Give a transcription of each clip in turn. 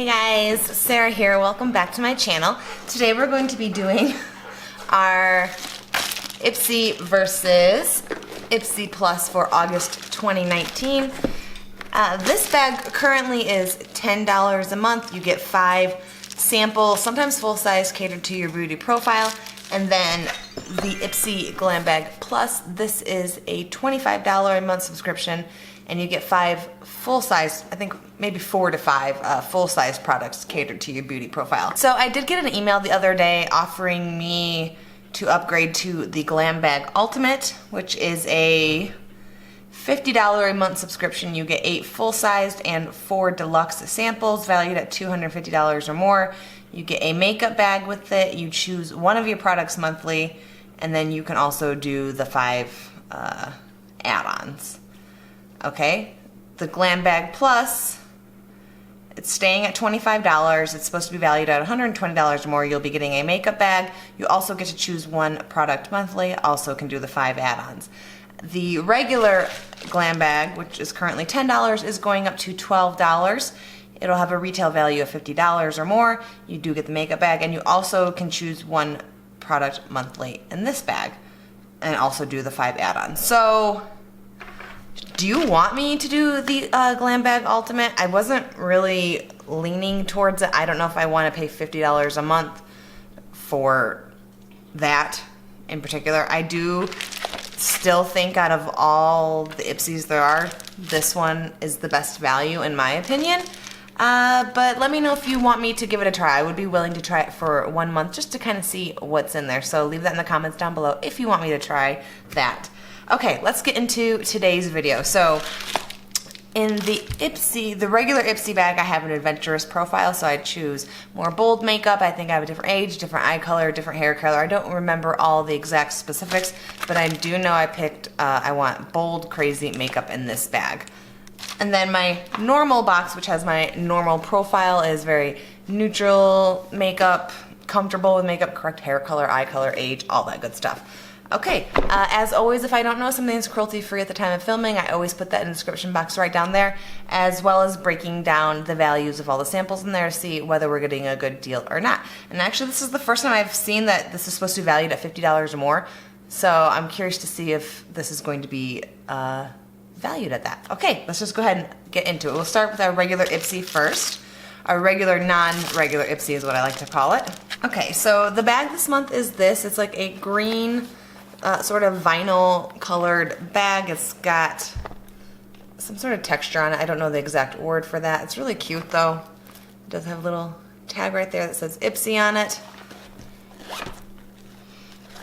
Hey guys, Sarah here. Welcome back to my channel. Today we're going to be doing our Ipsy versus Ipsy Plus for August 2019. This bag currently is $10 a month. You get 5 samples, sometimes full size, catered to your beauty profile. And then the Ipsy Glam Bag Plus, this is a $25 a month subscription, and you get 5 full-size, I think maybe 4 to 5 full-size products catered to your beauty profile. So I did get an email the other day offering me to upgrade to the Glam Bag Ultimate, which is a $50 a month subscription. You get 8 full-sized and 4 deluxe samples valued at $250 or more. You get a makeup bag with it. You choose one of your products monthly, and then you can also do the 5 add-ons. Okay, the Glam Bag Plus, it's staying at $25. It's supposed to be valued at $120 or more. You'll be getting a makeup bag. You also get to choose one product monthly. Also can do the 5 add-ons. The regular Glam Bag, which is currently $10, is going up to $12. It'll have a retail value of $50 or more. You do get the makeup bag, and you also can choose one product monthly in this bag and also do the 5 add-ons. So do you want me to do the Glam Bag Ultimate? I wasn't really leaning towards it. I don't know if I want to pay $50 a month for that in particular. I do still think out of all the Ipsys there are, this one is the best value in my opinion. But let me know if you want me to give it a try. I would be willing to try it for 1 month just to kind of see what's in there. So leave that in the comments down below if you want me to try that. Okay, let's get into today's video. So in the regular Ipsy bag, I have an adventurous profile, so I choose more bold makeup. I think I have a different age, different eye color, different hair color. I don't remember all the exact specifics, but I do know I picked, I want bold, crazy makeup in this bag. And then my normal box, which has my normal profile, is very neutral makeup, comfortable with makeup, correct hair color, eye color, age, all that good stuff. Okay, as always, if I don't know something's cruelty-free at the time of filming, I always put that in the description box right down there, as well as breaking down the values of all the samples in there to see whether we're getting a good deal or not. And actually, this is the first time I've seen that this is supposed to be valued at $50 or more, so I'm curious to see if this is going to be valued at that. Okay, let's just go ahead and get into it. We'll start with our regular Ipsy first. Our regular, non-regular Ipsy is what I like to call it. Okay, so the bag this month is this. It's like a green, sort of vinyl colored bag. It's got some sort of texture on it. I don't know the exact word for that. It's really cute though. It does have a little tag right there that says Ipsy on it.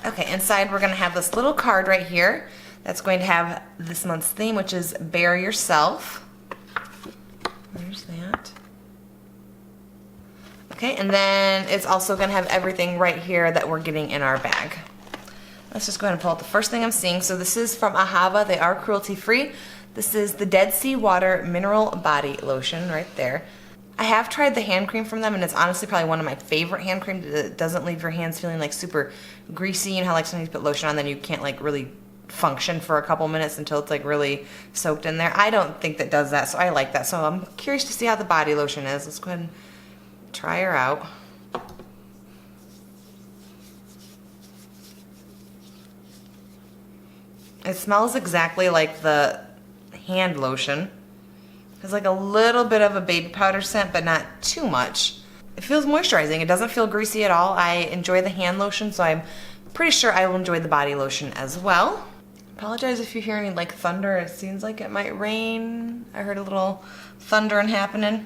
Okay, inside we're gonna have this little card right here that's going to have this month's theme, which is Bare Yourself. There's that. Okay, and then it's also gonna have everything right here that we're getting in our bag. Let's just go ahead and pull out the first thing I'm seeing. So this is from Ahava. They are cruelty-free. This is the Dead Sea Water Mineral Body Lotion right there. I have tried the hand cream from them, and it's honestly probably one of my favorite hand creams. It doesn't leave your hands feeling like super greasy. You know how like sometimes you put lotion on, then you can't like really function for a couple minutes until it's like really soaked in there. I don't think that does that, so I like that. So I'm curious to see how the body lotion is. Let's go ahead and try her out. It smells exactly like the hand lotion. It's like a little bit of a baby powder scent, but not too much. It feels moisturizing. It doesn't feel greasy at all. I enjoy the hand lotion, so I'm pretty sure I will enjoy the body lotion as well. Apologize if you hear any like thunder. It seems like it might rain. I heard a little thundering happening.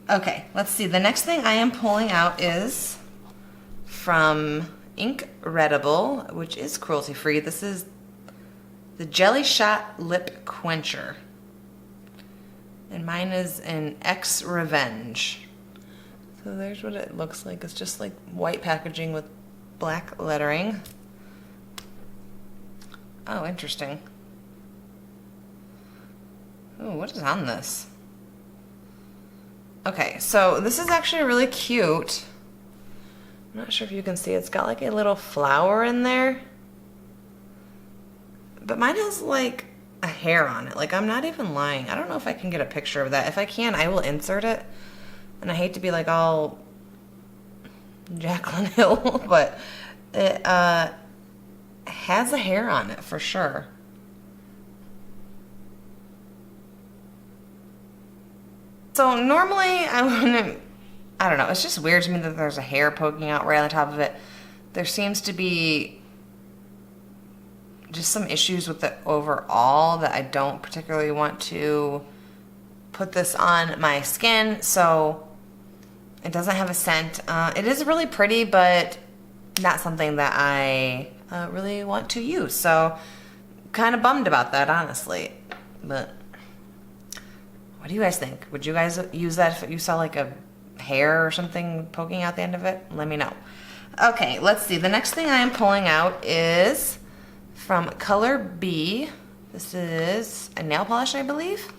Okay, let's see. The next thing I am pulling out is from Inc.redible, which is cruelty-free. This is the Jelly Shot Lip Quencher. And mine is an X Revenge. So there's what it looks like. It's just like white packaging with black lettering. Oh, interesting. Oh, what is on this? Okay, so this is actually really cute. I'm not sure if you can see. It's got like a little flower in there. But mine has like a hair on it. Like, I'm not even lying. I don't know if I can get a picture of that. If I can, I will insert it. And I hate to be like all Jaclyn Hill, but it has a hair on it for sure. So normally I wouldn't, I don't know, it's just weird to me that there's a hair poking out right on the top of it. There seems to be just some issues with it overall that I don't particularly want to put this on my skin. So it doesn't have a scent. It is really pretty, but not something that I really want to use. So kind of bummed about that, honestly. But what do you guys think? Would you guys use that if you saw like a hair or something poking out the end of it? Let me know. Okay, let's see. The next thing I am pulling out is from Color B. This is a nail polish, I believe,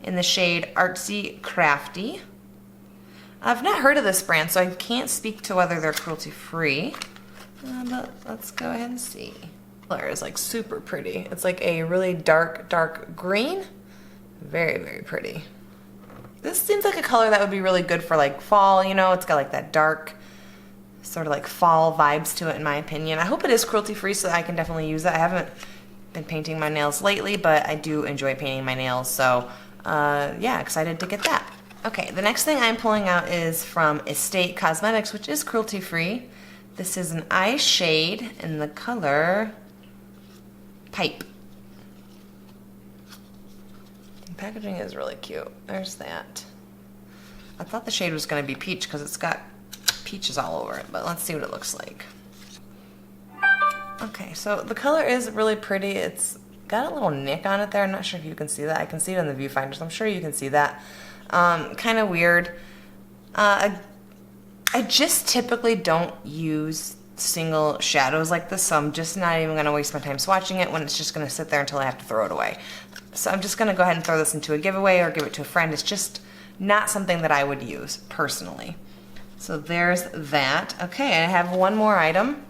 in the shade Artsy Crafty. I've not heard of this brand, so I can't speak to whether they're cruelty-free, but let's go ahead and see. The color is like super pretty. It's like a really dark, dark green. Very, very pretty. This seems like a color that would be really good for like fall, you know? It's got like that dark, sort of like fall vibes to it, in my opinion. I hope it is cruelty-free so that I can definitely use it. I haven't been painting my nails lately, but I do enjoy painting my nails, so yeah, excited to get that. Okay, the next thing I'm pulling out is from Estate Cosmetics, which is cruelty-free. This is an eye shade in the color Pipe. The packaging is really cute. There's that. I thought the shade was going to be peach because it's got peaches all over it, but let's see what it looks like. Okay, so the color is really pretty. It's got a little nick on it there. I'm not sure if you can see that. I can see it in the viewfinder, so I'm sure you can see that. Kind of weird. I just typically don't use single shadows like this, so I'm just not even going to waste my time swatching it when it's just going to sit there until I have to throw it away. So I'm just going to go ahead and throw this into a giveaway or give it to a friend. It's just not something that I would use personally. So there's that. Okay, I have one more item,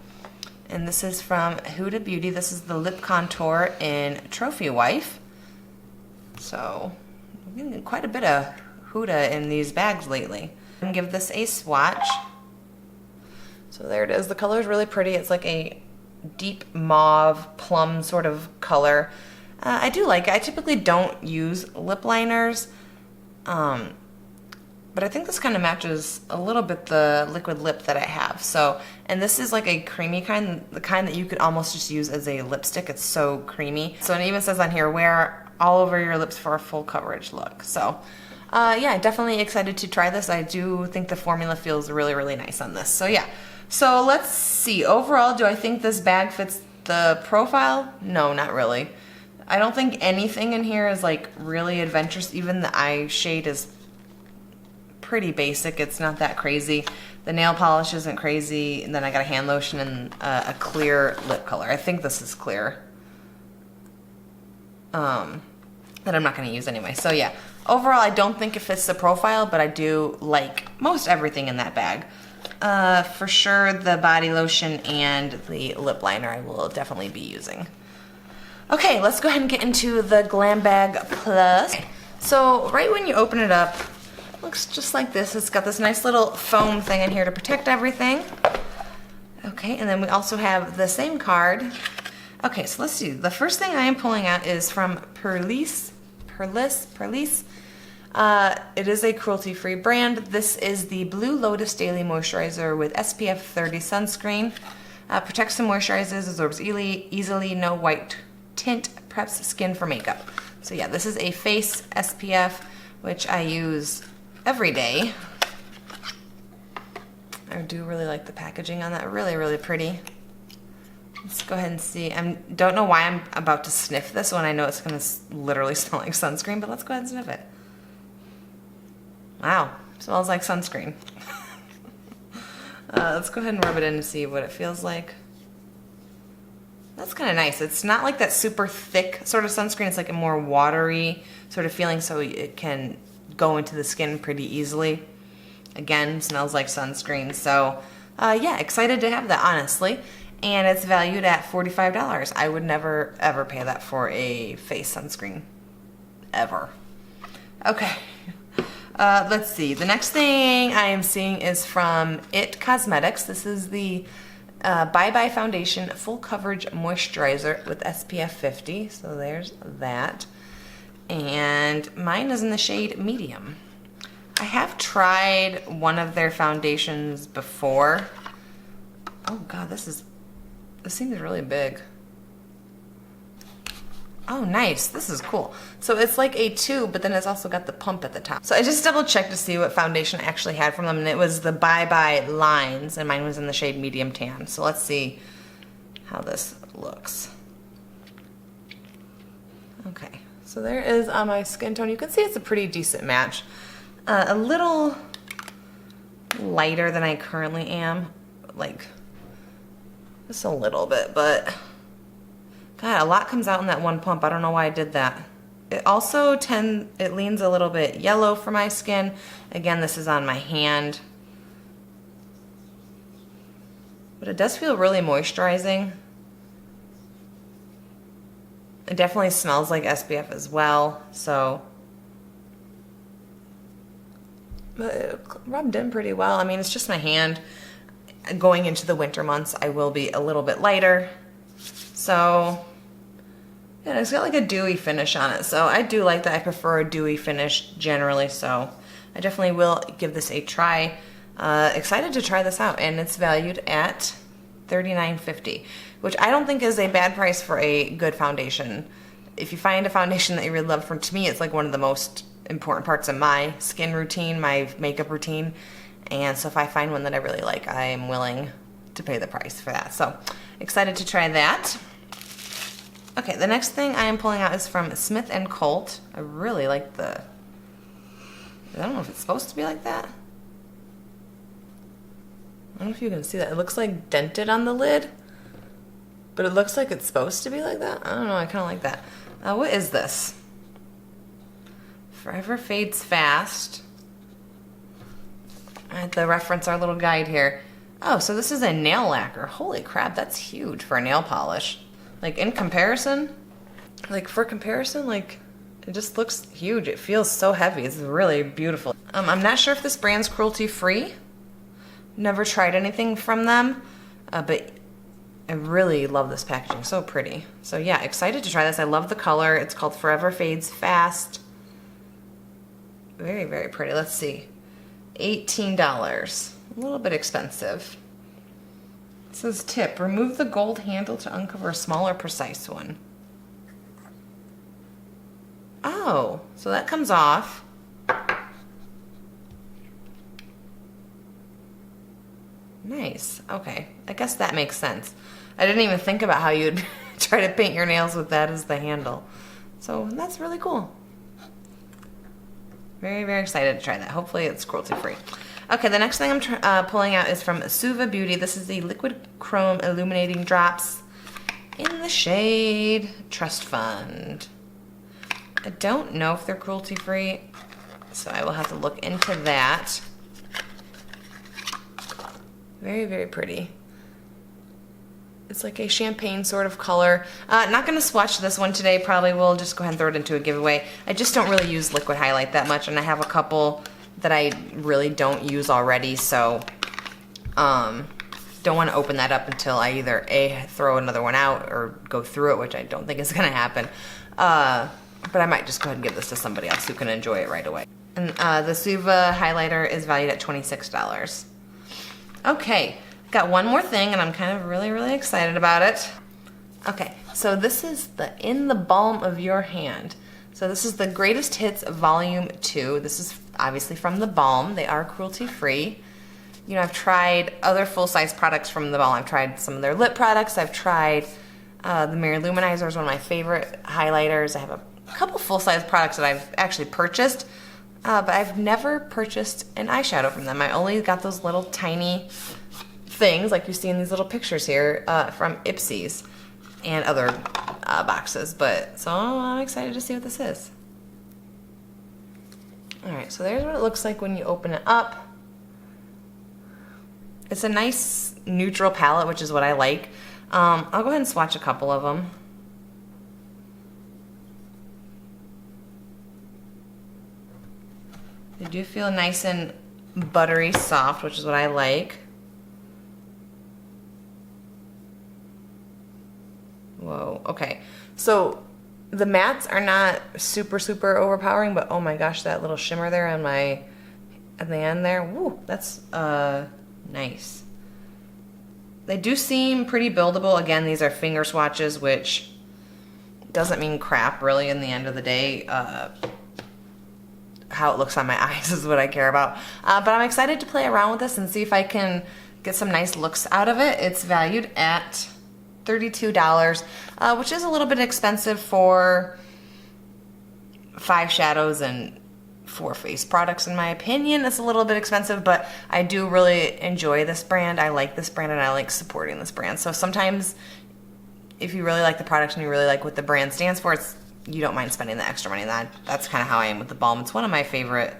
and this is from Huda Beauty. This is the lip contour in Trophy Wife. So I'm getting quite a bit of Huda in these bags lately. I'm going to give this a swatch. So there it is. The color is really pretty. It's like a deep mauve plum sort of color. I do like it. I typically don't use lip liners, but I think this kind of matches a little bit the liquid lip that I have. So, and this is like a creamy kind, the kind that you could almost just use as a lipstick. It's so creamy. So it even says on here, wear all over your lips for a full coverage look. So yeah, definitely excited to try this. I do think the formula feels really, really nice on this. So yeah. So let's see. Overall, do I think this bag fits the profile? No, not really. I don't think anything in here is like really adventurous. Even the eye shade is pretty basic. It's not that crazy. The nail polish isn't crazy. And then I got a hand lotion and a clear lip color. I think this is clear. That I'm not going to use anyway. So yeah, overall I don't think it fits the profile, but I do like most everything in that bag. For sure the body lotion and the lip liner I will definitely be using. Okay, let's go ahead and get into the Glam Bag Plus. So right when you open it up, it looks just like this. It's got this nice little foam thing in here to protect everything. Okay, and then we also have the same card. Okay, so let's see. The first thing I am pulling out is from Purlisse. It is a cruelty-free brand. This is the Blue Lotus Daily Moisturizer with SPF 30 sunscreen. Protects and moisturizes, absorbs easily, no white tint, preps skin for makeup. So yeah, this is a face SPF, which I use every day. I do really like the packaging on that. Really, really pretty. Let's go ahead and see. I don't know why I'm about to sniff this when I know it's going to literally smell like sunscreen, but let's go ahead and sniff it. Wow, smells like sunscreen. Let's go ahead and rub it in to see what it feels like. That's kind of nice. It's not like that super thick sort of sunscreen. It's like a more watery sort of feeling, so it can go into the skin pretty easily. Again, smells like sunscreen. So yeah, excited to have that, honestly. And it's valued at $45. I would never, ever pay that for a face sunscreen. Ever. Okay. let's see. The next thing I am seeing is from It Cosmetics. This is the Bye Bye Foundation Full Coverage Moisturizer with SPF 50. So there's that. And mine is in the shade Medium. I have tried one of their foundations before. Oh God, this seems really big. Oh, nice. This is cool. So it's like a tube, but then it's also got the pump at the top. So I just double checked to see what foundation I actually had from them, and it was the Bye Bye Lines, and mine was in the shade Medium Tan. So let's see how this looks. Okay, so there is on my skin tone. You can see it's a pretty decent match. A little lighter than I currently am, like just a little bit, but God, a lot comes out in that one pump. I don't know why I did that. It also it leans a little bit yellow for my skin. Again, this is on my hand. But it does feel really moisturizing. It definitely smells like SPF as well, so. But it rubbed in pretty well. I mean, it's just my hand. Going into the winter months, I will be a little bit lighter. So, yeah, it's got like a dewy finish on it. So I do like that. I prefer a dewy finish generally. So I definitely will give this a try. Excited to try this out. And it's valued at $39.50, which I don't think is a bad price for a good foundation. If you find a foundation that you really love, to me, it's like one of the most important parts of my skin routine, my makeup routine. And so if I find one that I really like, I am willing to pay the price for that. So excited to try that. Okay, the next thing I am pulling out is from Smith & Colt. I really like I don't know if it's supposed to be like that. I don't know if you can see that. It looks like dented on the lid, but it looks like it's supposed to be like that. I don't know, I kind of like that. What is this? Forever Fades Fast. I had to reference our little guide here. Oh, so this is a nail lacquer. Holy crap, that's huge for a nail polish. Like in comparison, like it just looks huge. It feels so heavy. It's really beautiful. I'm not sure if this brand's cruelty free. Never tried anything from them, but I really love this packaging. So pretty. So yeah, excited to try this. I love the color. It's called Forever Fades Fast. Very, very pretty. Let's see. $18. A little bit expensive. It says tip, remove the gold handle to uncover a smaller, precise one. Oh, so that comes off. Nice. Okay, I guess that makes sense. I didn't even think about how you'd try to paint your nails with that as the handle. So that's really cool. Very, very excited to try that. Hopefully it's cruelty free. Okay, the next thing I'm pulling out is from Suva Beauty. This is the Liquid Chrome Illuminating Drops in the shade Trust Fund. I don't know if they're cruelty free, so I will have to look into that. Very, very pretty. It's like a champagne sort of color. Not going to swatch this one today. Probably will just go ahead and throw it into a giveaway. I just don't really use liquid highlight that much, and I have a couple that I really don't use already, so don't want to open that up until I either A, throw another one out or go through it, which I don't think is going to happen. But I might just go ahead and give this to somebody else who can enjoy it right away. And the Suva highlighter is valued at $26. Okay, got one more thing, and I'm kind of really, really excited about it. Okay, so this is the In the Balm of Your Hand. So this is the Greatest Hits Volume 2. This is obviously from TheBalm. They are cruelty-free. You know, I've tried other full-size products from TheBalm. I've tried some of their lip products. I've tried the Mirror Luminizer is one of my favorite highlighters. I have a couple full-size products that I've actually purchased, but I've never purchased an eyeshadow from them. I only got those little tiny things like you see in these little pictures here from Ipsy's and other boxes. But so I'm excited to see what this is. Alright, so there's what it looks like when you open it up. It's a nice neutral palette, which is what I like. I'll go ahead and swatch a couple of them. They do feel nice and buttery soft, which is what I like. Whoa, okay. So the mattes are not super, super overpowering, but oh my gosh, that little shimmer there on my, at the end there, woo, that's nice. They do seem pretty buildable. Again, these are finger swatches, which doesn't mean crap really in the end of the day. How it looks on my eyes is what I care about. But I'm excited to play around with this and see if I can get some nice looks out of it. It's valued at $32, which is a little bit expensive for 5 shadows and 4 face products in my opinion. It's a little bit expensive, but I do really enjoy this brand. I like this brand and I like supporting this brand. So sometimes if you really like the product and you really like what the brand stands for, you don't mind spending the extra money. That's kind of how I am with TheBalm. It's one of my favorite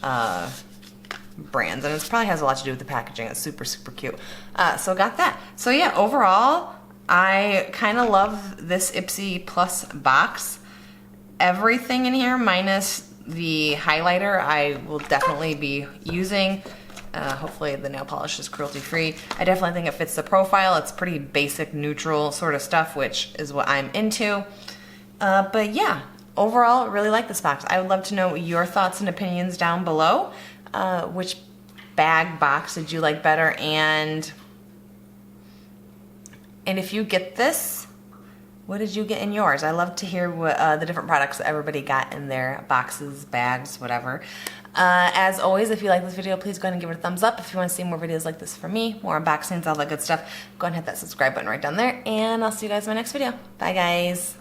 brands, and it probably has a lot to do with the packaging. It's super, super cute. So got that. So yeah, overall, I kind of love this Ipsy Plus box. Everything in here minus the highlighter I will definitely be using. Hopefully the nail polish is cruelty-free. I definitely think it fits the profile. It's pretty basic, neutral sort of stuff, which is what I'm into. But yeah, overall, I really like this box. I would love to know your thoughts and opinions down below. Which bag box did you like better? And if you get this, what did you get in yours? I love to hear what the different products that everybody got in their boxes, bags, whatever. As always, if you like this video, please go ahead and give it a thumbs up. If you want to see more videos like this from me, more unboxings, all that good stuff, go ahead and hit that subscribe button right down there. And I'll see you guys in my next video. Bye, guys.